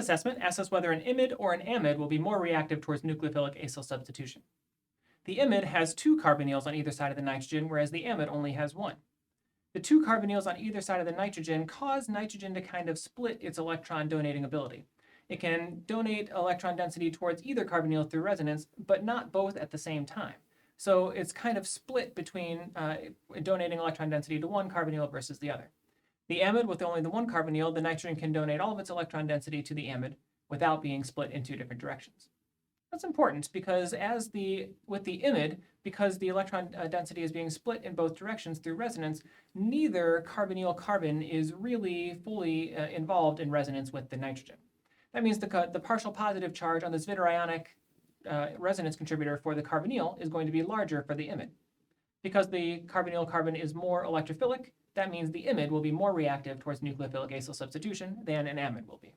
assessment asks us whether an imide or an amide will be more reactive towards nucleophilic acyl substitution. The imide has 2 carbonyls on either side of the nitrogen, whereas the amide only has 1. The 2 carbonyls on either side of the nitrogen cause nitrogen to kind of split its electron donating ability. It can donate electron density towards either carbonyl through resonance, but not both at the same time. So it's kind of split between donating electron density to one carbonyl versus the other. The amide, with only the 1 carbonyl, the nitrogen can donate all of its electron density to the amide without being split in 2 different directions. That's important because with the imide, because the electron density is being split in both directions through resonance, neither carbonyl carbon is really fully involved in resonance with the nitrogen. That means the partial positive charge on the zwitterionic resonance contributor for the carbonyl is going to be larger for the imide. Because the carbonyl carbon is more electrophilic, that means the imide will be more reactive towards nucleophilic acyl substitution than an amide will be.